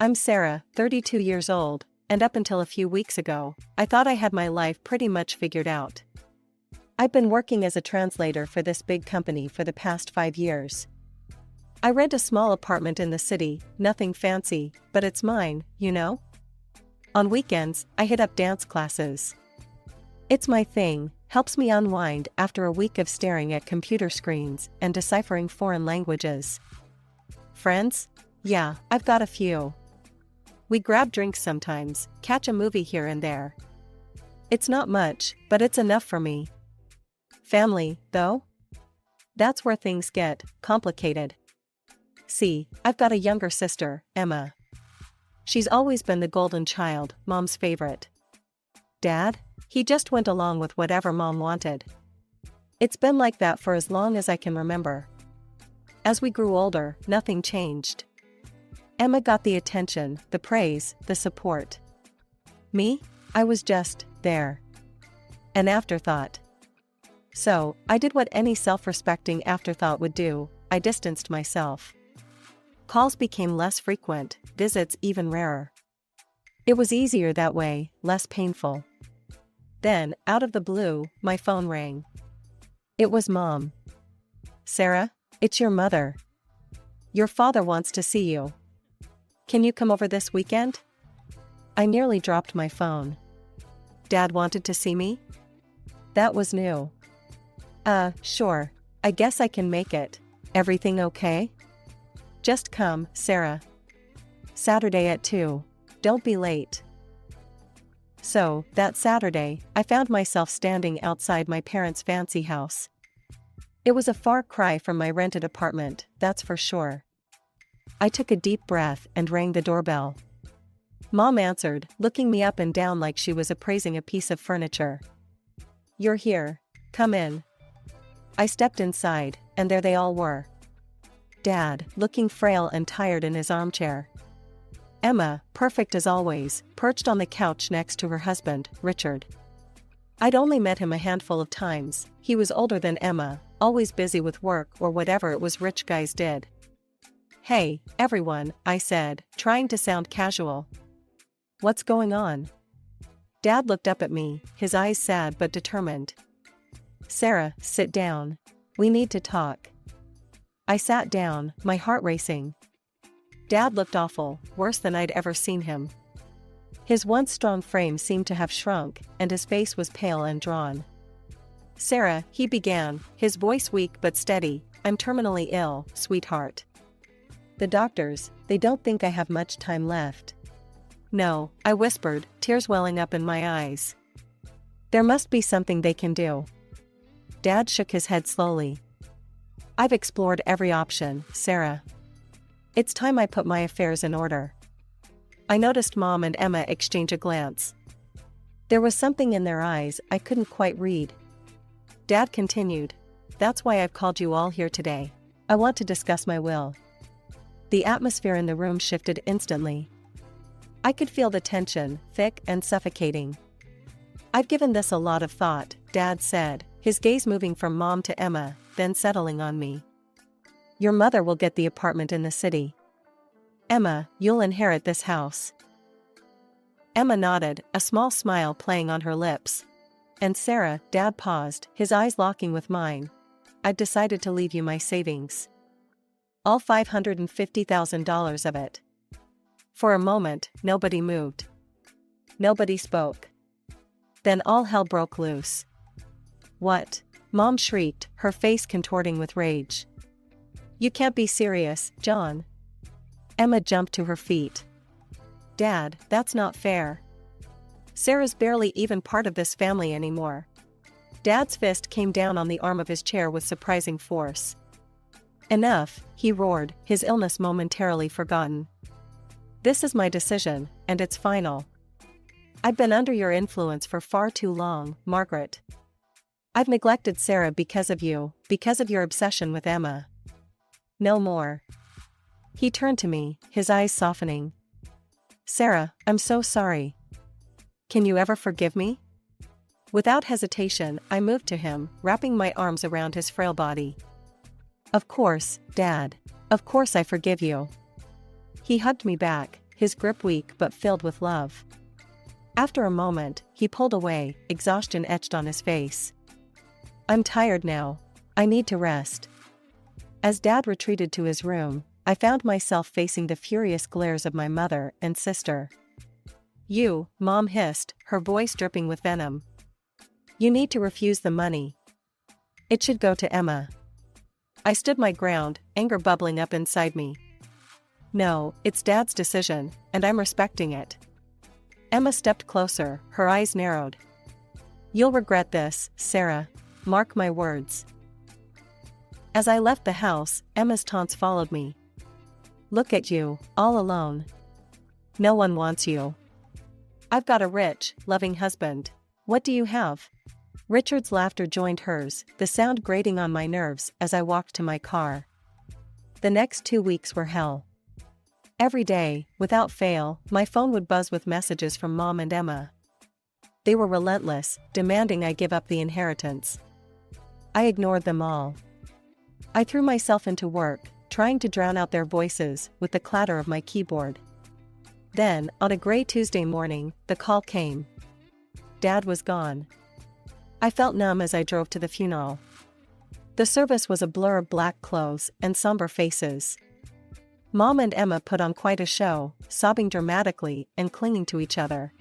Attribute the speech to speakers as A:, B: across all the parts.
A: I'm Sarah, 32 years old, and up until a few weeks ago, I thought I had my life pretty much figured out. I've been working as a translator for this big company for the past 5 years. I rent a small apartment in the city, nothing fancy, but it's mine, you know? On weekends, I hit up dance classes. It's my thing, helps me unwind after a week of staring at computer screens and deciphering foreign languages. Friends? Yeah, I've got a few. We grab drinks sometimes, catch a movie here and there. It's not much, but it's enough for me. Family, though? That's where things get complicated. See, I've got a younger sister, Emma. She's always been the golden child, Mom's favorite. Dad? He just went along with whatever Mom wanted. It's been like that for as long as I can remember. As we grew older, nothing changed. Emma got the attention, the praise, the support. Me? I was just there. An afterthought. So, I did what any self-respecting afterthought would do, I distanced myself. Calls became less frequent, visits even rarer. It was easier that way, less painful. Then, out of the blue, my phone rang. It was Mom. Sarah, it's your mother. Your father wants to see you. Can you come over this weekend? I nearly dropped my phone. Dad wanted to see me? That was new. Sure. I guess I can make it. Everything okay? Just come, Sarah. Saturday at 2. Don't be late. So, that Saturday, I found myself standing outside my parents' fancy house. It was a far cry from my rented apartment, that's for sure. I took a deep breath and rang the doorbell. Mom answered, looking me up and down like she was appraising a piece of furniture. You're here. Come in. I stepped inside, and there they all were. Dad, looking frail and tired in his armchair. Emma, perfect as always, perched on the couch next to her husband, Richard. I'd only met him a handful of times. He was older than Emma, always busy with work or whatever it was rich guys did. Hey, everyone, I said, trying to sound casual. What's going on? Dad looked up at me, his eyes sad but determined. Sarah, sit down. We need to talk. I sat down, my heart racing. Dad looked awful, worse than I'd ever seen him. His once strong frame seemed to have shrunk, and his face was pale and drawn. Sarah, he began, his voice weak but steady, I'm terminally ill, sweetheart. The doctors, they don't think I have much time left. No, I whispered, tears welling up in my eyes. There must be something they can do. Dad shook his head slowly. I've explored every option, Sarah. It's time I put my affairs in order. I noticed Mom and Emma exchange a glance. There was something in their eyes I couldn't quite read. Dad continued, that's why I've called you all here today. I want to discuss my will. The atmosphere in the room shifted instantly. I could feel the tension, thick and suffocating. I've given this a lot of thought, Dad said, his gaze moving from Mom to Emma, then settling on me. Your mother will get the apartment in the city. Emma, you'll inherit this house. Emma nodded, a small smile playing on her lips. And Sarah, Dad paused, his eyes locking with mine. I've decided to leave you my savings. All $550,000 of it. For a moment, nobody moved. Nobody spoke. Then all hell broke loose. What? Mom shrieked, her face contorting with rage. You can't be serious, John. Emma jumped to her feet. Dad, that's not fair. Sarah's barely even part of this family anymore. Dad's fist came down on the arm of his chair with surprising force. Enough, he roared, his illness momentarily forgotten. This is my decision, and it's final. I've been under your influence for far too long, Margaret. I've neglected Sarah because of you, because of your obsession with Emma. No more. He turned to me, his eyes softening. Sarah, I'm so sorry. Can you ever forgive me? Without hesitation, I moved to him, wrapping my arms around his frail body. Of course, Dad. Of course I forgive you. He hugged me back, his grip weak but filled with love. After a moment, he pulled away, exhaustion etched on his face. "I'm tired now. I need to rest." As Dad retreated to his room, I found myself facing the furious glares of my mother and sister. "You," Mom hissed, her voice dripping with venom. "You need to refuse the money. It should go to Emma." I stood my ground, anger bubbling up inside me. "No, it's Dad's decision, and I'm respecting it." Emma stepped closer, her eyes narrowed. "You'll regret this, Sarah. Mark my words." As I left the house, Emma's taunts followed me. "Look at you, all alone. No one wants you. I've got a rich, loving husband. What do you have?" Richard's laughter joined hers, the sound grating on my nerves as I walked to my car. The next 2 weeks were hell. Every day, without fail, my phone would buzz with messages from Mom and Emma. They were relentless, demanding I give up the inheritance. I ignored them all. I threw myself into work, trying to drown out their voices with the clatter of my keyboard. Then, on a gray Tuesday morning, the call came. Dad was gone. I felt numb as I drove to the funeral. The service was a blur of black clothes and somber faces. Mom and Emma put on quite a show, sobbing dramatically and clinging to each other.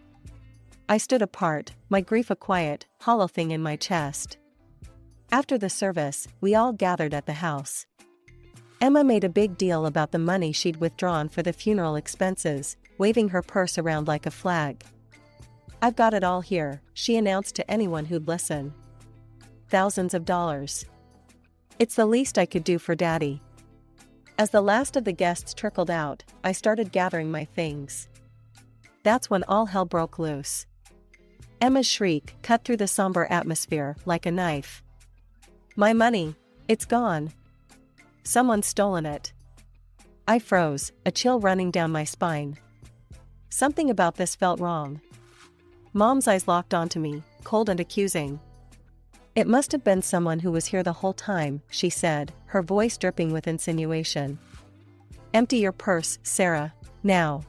A: I stood apart, my grief a quiet, hollow thing in my chest. After the service, we all gathered at the house. Emma made a big deal about the money she'd withdrawn for the funeral expenses, waving her purse around like a flag. "I've got it all here," she announced to anyone who'd listen. "Thousands of dollars. It's the least I could do for Daddy." As the last of the guests trickled out, I started gathering my things. That's when all hell broke loose. Emma's shriek cut through the somber atmosphere like a knife. "My money! It's gone! Someone's stolen it!" I froze, a chill running down my spine. Something about this felt wrong. Mom's eyes locked onto me, cold and accusing. "It must have been someone who was here the whole time," she said, her voice dripping with insinuation. "Empty your purse, Sarah, now."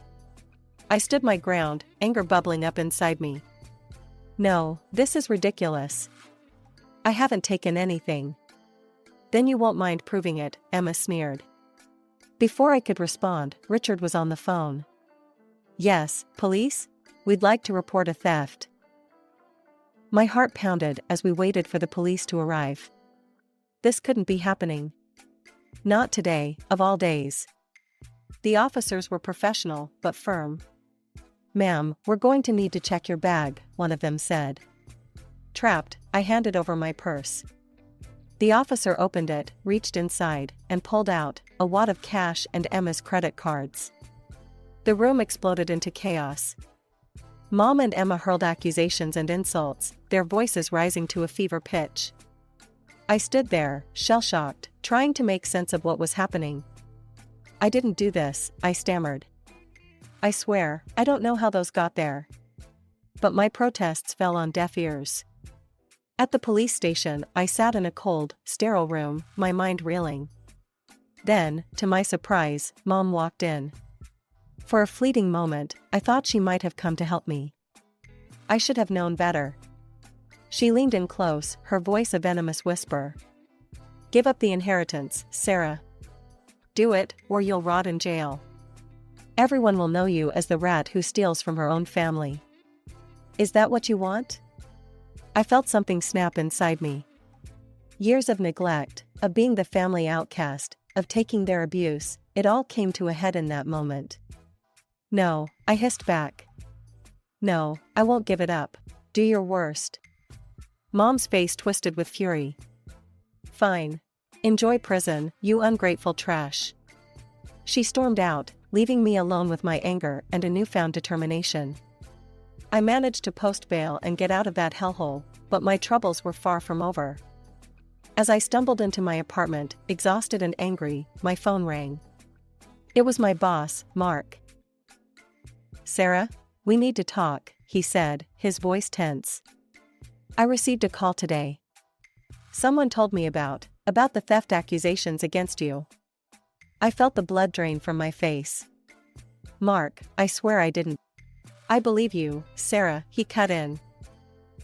A: I stood my ground, anger bubbling up inside me. "No, this is ridiculous. I haven't taken anything." "Then you won't mind proving it," Emma sneered. Before I could respond, Richard was on the phone. "Yes, police? We'd like to report a theft." My heart pounded as we waited for the police to arrive. This couldn't be happening. Not today, of all days. The officers were professional, but firm. "Ma'am, we're going to need to check your bag," one of them said. Trapped, I handed over my purse. The officer opened it, reached inside, and pulled out a wad of cash and Emma's credit cards. The room exploded into chaos. Mom and Emma hurled accusations and insults, their voices rising to a fever pitch. I stood there, shell-shocked, trying to make sense of what was happening. "I didn't do this," I stammered. "I swear, I don't know how those got there." But my protests fell on deaf ears. At the police station, I sat in a cold, sterile room, my mind reeling. Then, to my surprise, Mom walked in. For a fleeting moment, I thought she might have come to help me. I should have known better. She leaned in close, her voice a venomous whisper. "Give up the inheritance, Sarah. Do it, or you'll rot in jail. Everyone will know you as the rat who steals from her own family. Is that what you want?" I felt something snap inside me. Years of neglect, of being the family outcast, of taking their abuse, it all came to a head in that moment. "No," I hissed back. "No, I won't give it up. Do your worst." Mom's face twisted with fury. "Fine. Enjoy prison, you ungrateful trash." She stormed out, leaving me alone with my anger and a newfound determination. I managed to post bail and get out of that hellhole, but my troubles were far from over. As I stumbled into my apartment, exhausted and angry, my phone rang. It was my boss, Mark. "Sarah, we need to talk," he said, his voice tense. "I received a call today. Someone told me about the theft accusations against you." I felt the blood drain from my face. Mark, I swear I didn't. I believe you, Sarah, he cut in.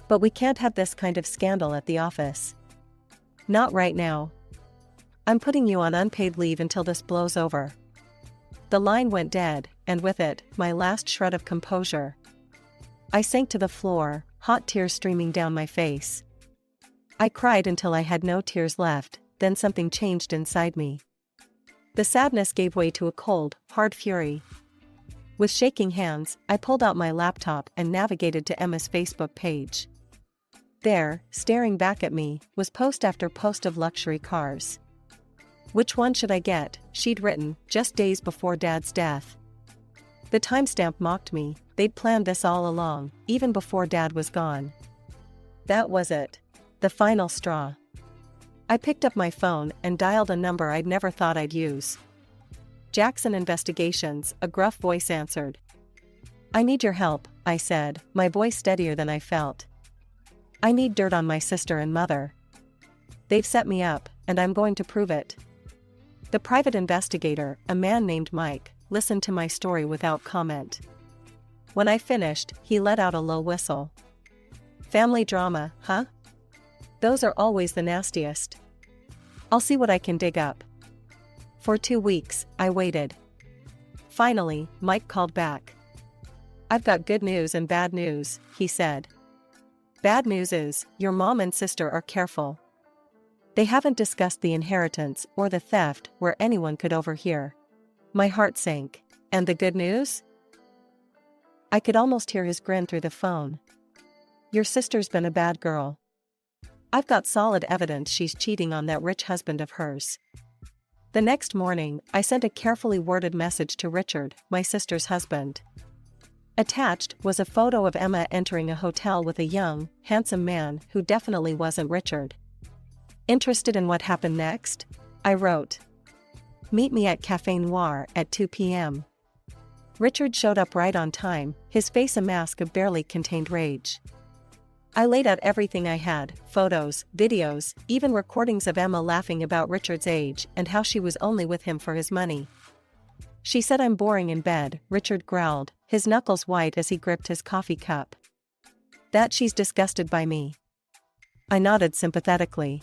A: But we can't have this kind of scandal at the office. Not right now. I'm putting you on unpaid leave until this blows over. The line went dead, and with it, my last shred of composure. I sank to the floor, hot tears streaming down my face. I cried until I had no tears left, then something changed inside me. The sadness gave way to a cold, hard fury. With shaking hands, I pulled out my laptop and navigated to Emma's Facebook page. There, staring back at me, was post after post of luxury cars. Which one should I get, she'd written, just days before Dad's death. The timestamp mocked me, they'd planned this all along, even before Dad was gone. That was it. The final straw. I picked up my phone and dialed a number I'd never thought I'd use. Jackson Investigations, a gruff voice answered. I need your help, I said, my voice steadier than I felt. I need dirt on my sister and mother. They've set me up, and I'm going to prove it. The private investigator, a man named Mike, listened to my story without comment. When I finished, he let out a low whistle. Family drama, huh? Those are always the nastiest. I'll see what I can dig up. For 2 weeks, I waited. Finally, Mike called back. I've got good news and bad news, he said. Bad news is, your mom and sister are careful. They haven't discussed the inheritance or the theft where anyone could overhear. My heart sank. And the good news? I could almost hear his grin through the phone. Your sister's been a bad girl. I've got solid evidence she's cheating on that rich husband of hers. The next morning, I sent a carefully worded message to Richard, my sister's husband. Attached was a photo of Emma entering a hotel with a young, handsome man who definitely wasn't Richard. Interested in what happened next? I wrote. Meet me at Café Noir at 2 p.m. Richard showed up right on time, his face a mask of barely contained rage. I laid out everything I had, photos, videos, even recordings of Emma laughing about Richard's age and how she was only with him for his money. She said I'm boring in bed, Richard growled, his knuckles white as he gripped his coffee cup. That she's disgusted by me. I nodded sympathetically.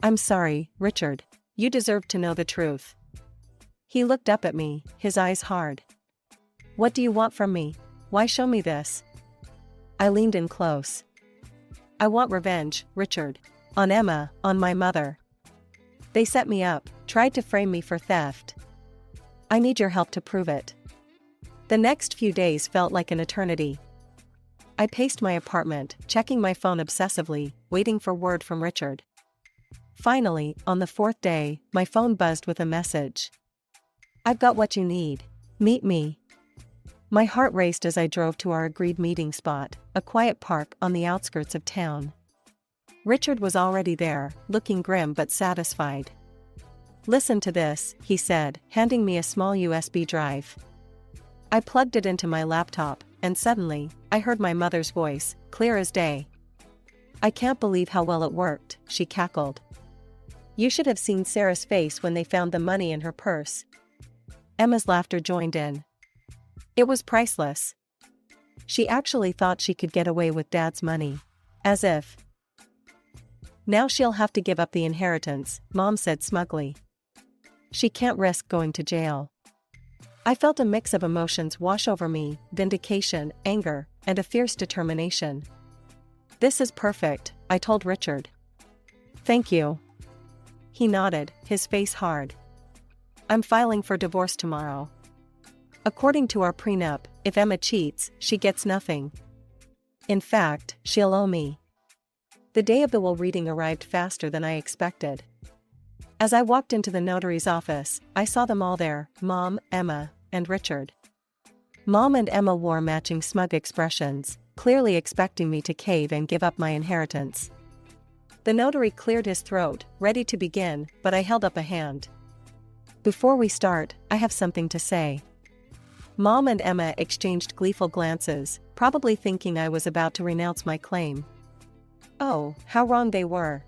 A: I'm sorry, Richard. You deserve to know the truth. He looked up at me, his eyes hard. What do you want from me? Why show me this? I leaned in close. I want revenge, Richard. On Emma, on my mother. They set me up, tried to frame me for theft. I need your help to prove it. The next few days felt like an eternity. I paced my apartment, checking my phone obsessively, waiting for word from Richard. Finally, on the 4th day, my phone buzzed with a message. I've got what you need. Meet me. My heart raced as I drove to our agreed meeting spot, a quiet park on the outskirts of town. Richard was already there, looking grim but satisfied. Listen to this, he said, handing me a small USB drive. I plugged it into my laptop, and suddenly, I heard my mother's voice, clear as day. I can't believe how well it worked, she cackled. You should have seen Sarah's face when they found the money in her purse. Emma's laughter joined in. It was priceless. She actually thought she could get away with Dad's money. As if. Now she'll have to give up the inheritance, Mom said smugly. She can't risk going to jail. I felt a mix of emotions wash over me, vindication, anger, and a fierce determination. This is perfect, I told Richard. Thank you. He nodded, his face hard. I'm filing for divorce tomorrow. According to our prenup, if Emma cheats, she gets nothing. In fact, she'll owe me. The day of the will reading arrived faster than I expected. As I walked into the notary's office, I saw them all there, Mom, Emma, and Richard. Mom and Emma wore matching smug expressions, clearly expecting me to cave and give up my inheritance. The notary cleared his throat, ready to begin, but I held up a hand. Before we start, I have something to say. Mom and Emma exchanged gleeful glances, probably thinking I was about to renounce my claim. Oh, how wrong they were.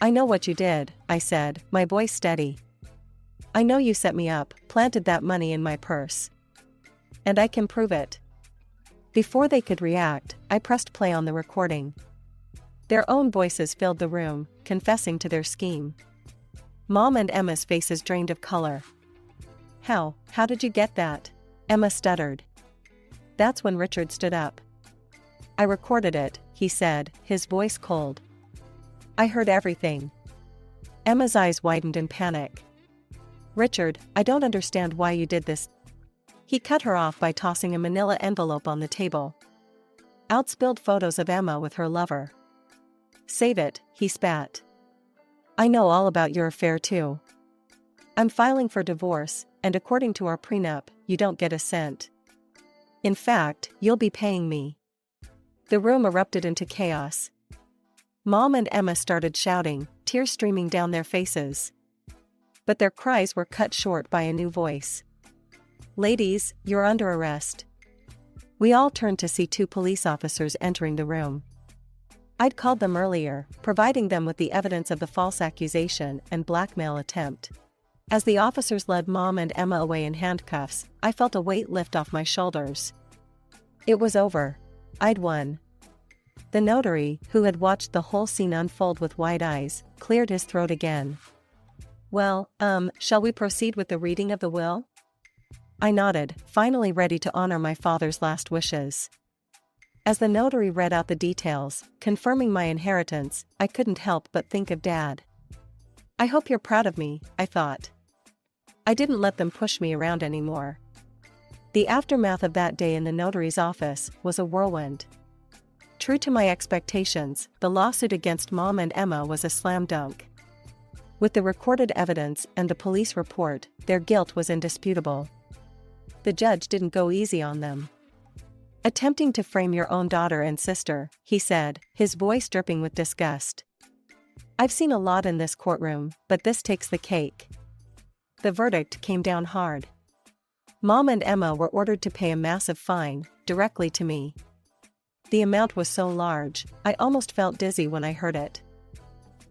A: I know what you did, I said, my voice steady. I know you set me up, planted that money in my purse. And I can prove it. Before they could react, I pressed play on the recording. Their own voices filled the room, confessing to their scheme. Mom and Emma's faces drained of color. How did you get that? Emma stuttered. That's when Richard stood up. I recorded it, he said, his voice cold. I heard everything. Emma's eyes widened in panic. Richard, I don't understand why you did this. He cut her off by tossing a manila envelope on the table. Outspilled photos of Emma with her lover. Save it, he spat. I know all about your affair too. I'm filing for divorce, and according to our prenup, you don't get a cent. In fact, you'll be paying me. The room erupted into chaos. Mom and Emma started shouting, tears streaming down their faces. But their cries were cut short by a new voice. Ladies, you're under arrest. We all turned to see two police officers entering the room. I'd called them earlier, providing them with the evidence of the false accusation and blackmail attempt. As the officers led Mom and Emma away in handcuffs, I felt a weight lift off my shoulders. It was over. I'd won. The notary, who had watched the whole scene unfold with wide eyes, cleared his throat again. Well, shall we proceed with the reading of the will? I nodded, finally ready to honor my father's last wishes. As the notary read out the details, confirming my inheritance, I couldn't help but think of Dad. I hope you're proud of me, I thought. I didn't let them push me around anymore. The aftermath of that day in the notary's office was a whirlwind. True to my expectations, the lawsuit against Mom and Emma was a slam dunk. With the recorded evidence and the police report, their guilt was indisputable. The judge didn't go easy on them. Attempting to frame your own daughter and sister, he said, his voice dripping with disgust. I've seen a lot in this courtroom, but this takes the cake. The verdict came down hard. Mom and Emma were ordered to pay a massive fine, directly to me. The amount was so large, I almost felt dizzy when I heard it.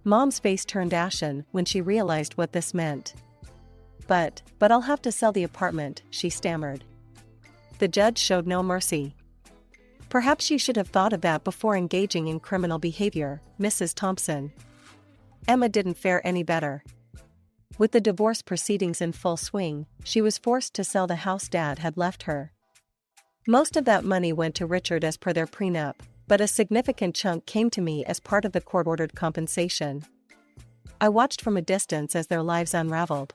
A: Mom's face turned ashen when she realized what this meant. But I'll have to sell the apartment, she stammered. The judge showed no mercy. Perhaps you should have thought of that before engaging in criminal behavior, Mrs. Thompson. Emma didn't fare any better. With the divorce proceedings in full swing, she was forced to sell the house Dad had left her. Most of that money went to Richard as per their prenup, but a significant chunk came to me as part of the court-ordered compensation. I watched from a distance as their lives unraveled.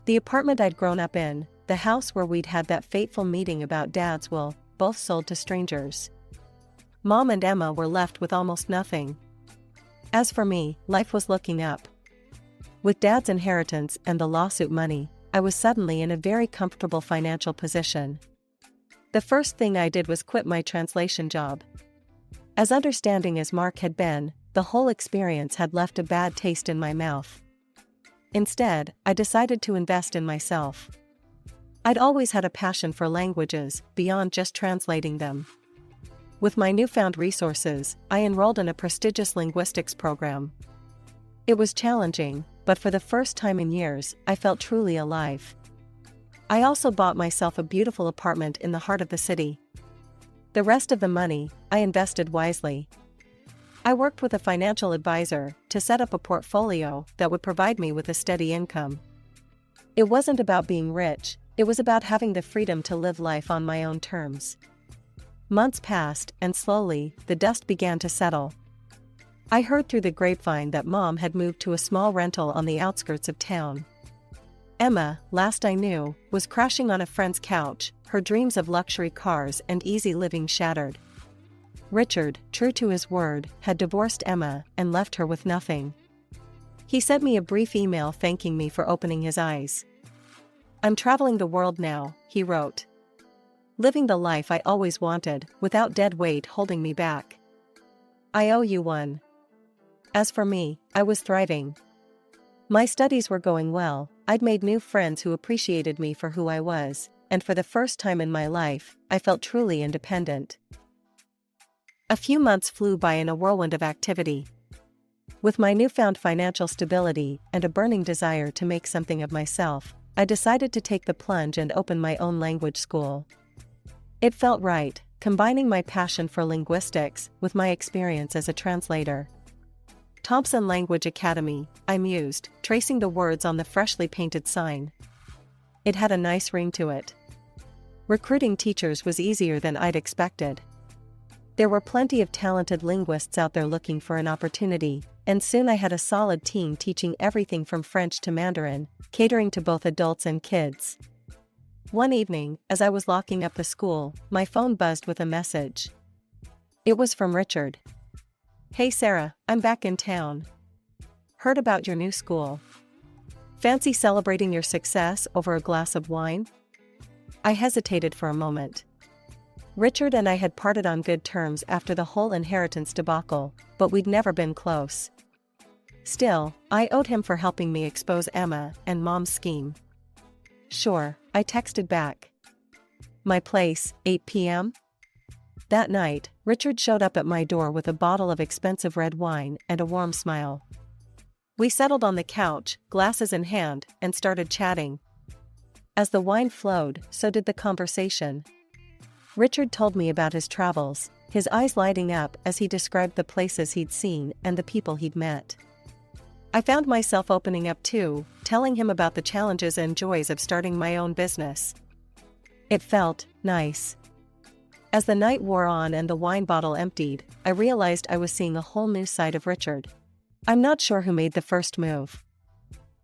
A: The apartment I'd grown up in, the house where we'd had that fateful meeting about Dad's will, both sold to strangers. Mom and Emma were left with almost nothing. As for me, life was looking up. With Dad's inheritance and the lawsuit money, I was suddenly in a very comfortable financial position. The first thing I did was quit my translation job. As understanding as Mark had been, the whole experience had left a bad taste in my mouth. Instead, I decided to invest in myself. I'd always had a passion for languages, beyond just translating them. With my newfound resources, I enrolled in a prestigious linguistics program. It was challenging, but for the first time in years, I felt truly alive. I also bought myself a beautiful apartment in the heart of the city. The rest of the money, I invested wisely. I worked with a financial advisor to set up a portfolio that would provide me with a steady income. It wasn't about being rich, it was about having the freedom to live life on my own terms. Months passed, and slowly, the dust began to settle. I heard through the grapevine that Mom had moved to a small rental on the outskirts of town. Emma, last I knew, was crashing on a friend's couch, her dreams of luxury cars and easy living shattered. Richard, true to his word, had divorced Emma and left her with nothing. He sent me a brief email thanking me for opening his eyes. I'm traveling the world now, he wrote. Living the life I always wanted, without dead weight holding me back. I owe you one. As for me, I was thriving. My studies were going well, I'd made new friends who appreciated me for who I was, and for the first time in my life, I felt truly independent. A few months flew by in a whirlwind of activity. With my newfound financial stability and a burning desire to make something of myself, I decided to take the plunge and open my own language school. It felt right, combining my passion for linguistics with my experience as a translator. Thompson Language Academy, I mused, tracing the words on the freshly painted sign. It had a nice ring to it. Recruiting teachers was easier than I'd expected. There were plenty of talented linguists out there looking for an opportunity, and soon I had a solid team teaching everything from French to Mandarin, catering to both adults and kids. One evening, as I was locking up the school, my phone buzzed with a message. It was from Richard. "Hey Sarah, I'm back in town. Heard about your new school. Fancy celebrating your success over a glass of wine?" I hesitated for a moment. Richard and I had parted on good terms after the whole inheritance debacle, but we'd never been close. Still, I owed him for helping me expose Emma and Mom's scheme. "Sure," I texted back. "My place, 8 p.m.? That night, Richard showed up at my door with a bottle of expensive red wine and a warm smile. We settled on the couch, glasses in hand, and started chatting. As the wine flowed, so did the conversation. Richard told me about his travels, his eyes lighting up as he described the places he'd seen and the people he'd met. I found myself opening up too, telling him about the challenges and joys of starting my own business. It felt nice. As the night wore on and the wine bottle emptied, I realized I was seeing a whole new side of Richard. I'm not sure who made the first move.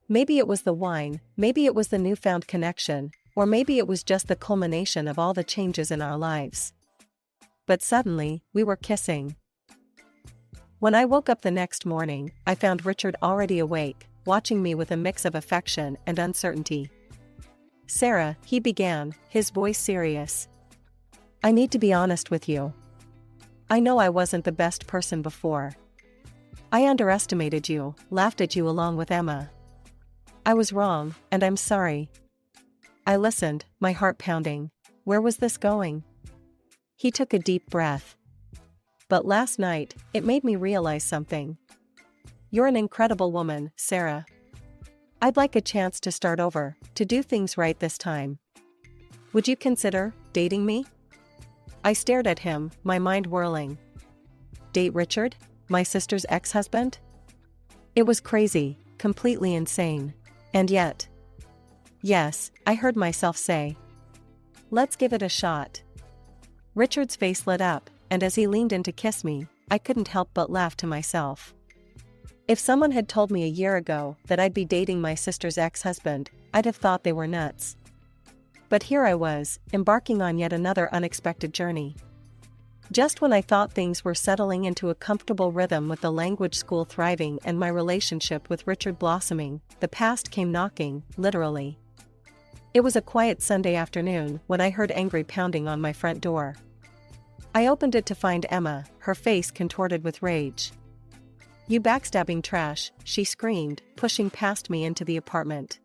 A: Maybe it was the wine, maybe it was the newfound connection, or maybe it was just the culmination of all the changes in our lives. But suddenly, we were kissing. When I woke up the next morning, I found Richard already awake, watching me with a mix of affection and uncertainty. "Sarah," he began, his voice serious. "I need to be honest with you. I know I wasn't the best person before. I underestimated you, laughed at you along with Emma. I was wrong, and I'm sorry." I listened, my heart pounding. Where was this going? He took a deep breath. "But last night, it made me realize something. You're an incredible woman, Sarah. I'd like a chance to start over, to do things right this time. Would you consider dating me?" I stared at him, my mind whirling. Date Richard? My sister's ex-husband? It was crazy, completely insane. And yet, yes, I heard myself say. Let's give it a shot. Richard's face lit up, and as he leaned in to kiss me, I couldn't help but laugh to myself. If someone had told me a year ago that I'd be dating my sister's ex-husband, I'd have thought they were nuts. But here I was, embarking on yet another unexpected journey. Just when I thought things were settling into a comfortable rhythm with the language school thriving and my relationship with Richard blossoming, the past came knocking, literally. It was a quiet Sunday afternoon when I heard angry pounding on my front door. I opened it to find Emma, her face contorted with rage. "You backstabbing trash," she screamed, pushing past me into the apartment.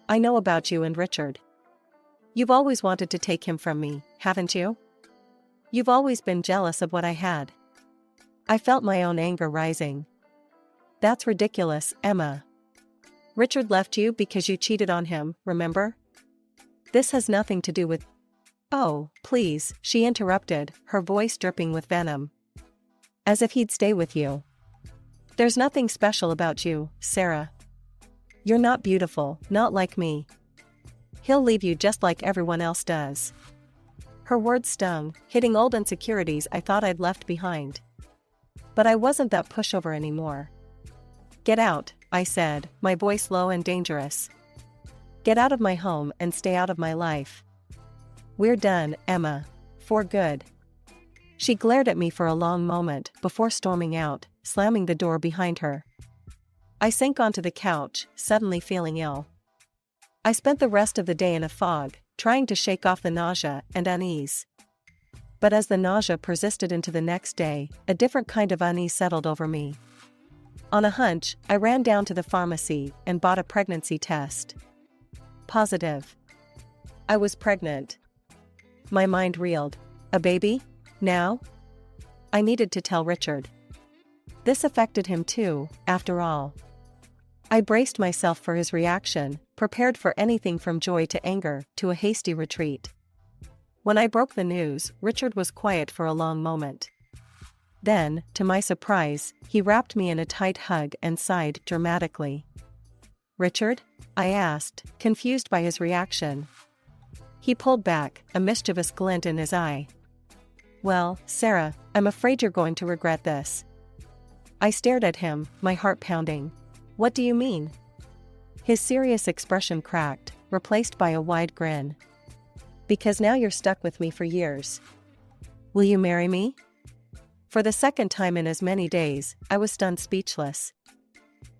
A: "I know about you and Richard. You've always wanted to take him from me, haven't you? You've always been jealous of what I had." I felt my own anger rising. "That's ridiculous, Emma. Richard left you because you cheated on him, remember? This has nothing to do with—" "Oh, please," she interrupted, her voice dripping with venom. "As if he'd stay with you. There's nothing special about you, Sarah. You're not beautiful, not like me. He'll leave you just like everyone else does." Her words stung, hitting old insecurities I thought I'd left behind. But I wasn't that pushover anymore. "Get out," I said, my voice low and dangerous. "Get out of my home and stay out of my life. We're done, Emma. For good." She glared at me for a long moment before storming out, slamming the door behind her. I sank onto the couch, suddenly feeling ill. I spent the rest of the day in a fog, trying to shake off the nausea and unease. But as the nausea persisted into the next day, a different kind of unease settled over me. On a hunch, I ran down to the pharmacy and bought a pregnancy test. Positive. I was pregnant. My mind reeled. A baby? Now? I needed to tell Richard. This affected him too, after all. I braced myself for his reaction, prepared for anything from joy to anger to a hasty retreat. When I broke the news, Richard was quiet for a long moment. Then, to my surprise, he wrapped me in a tight hug and sighed dramatically. "Richard?" I asked, confused by his reaction. He pulled back, a mischievous glint in his eye. "Well, Sarah, I'm afraid you're going to regret this." I stared at him, my heart pounding. "What do you mean?" His serious expression cracked, replaced by a wide grin. "Because now you're stuck with me for years. Will you marry me?" For the second time in as many days, I was stunned speechless.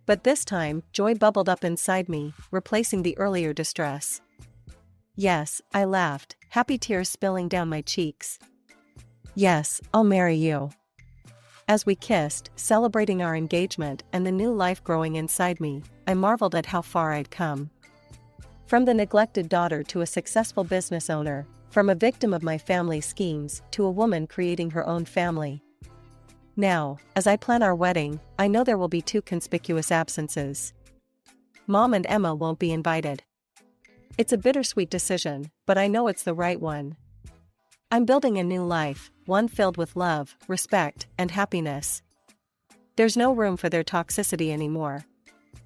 A: But this time, joy bubbled up inside me, replacing the earlier distress. "Yes," I laughed, happy tears spilling down my cheeks. "Yes, I'll marry you." As we kissed, celebrating our engagement and the new life growing inside me, I marveled at how far I'd come. From the neglected daughter to a successful business owner, from a victim of my family's schemes to a woman creating her own family. Now, as I plan our wedding, I know there will be two conspicuous absences. Mom and Emma won't be invited. It's a bittersweet decision, but I know it's the right one. I'm building a new life, one filled with love, respect, and happiness. There's no room for their toxicity anymore.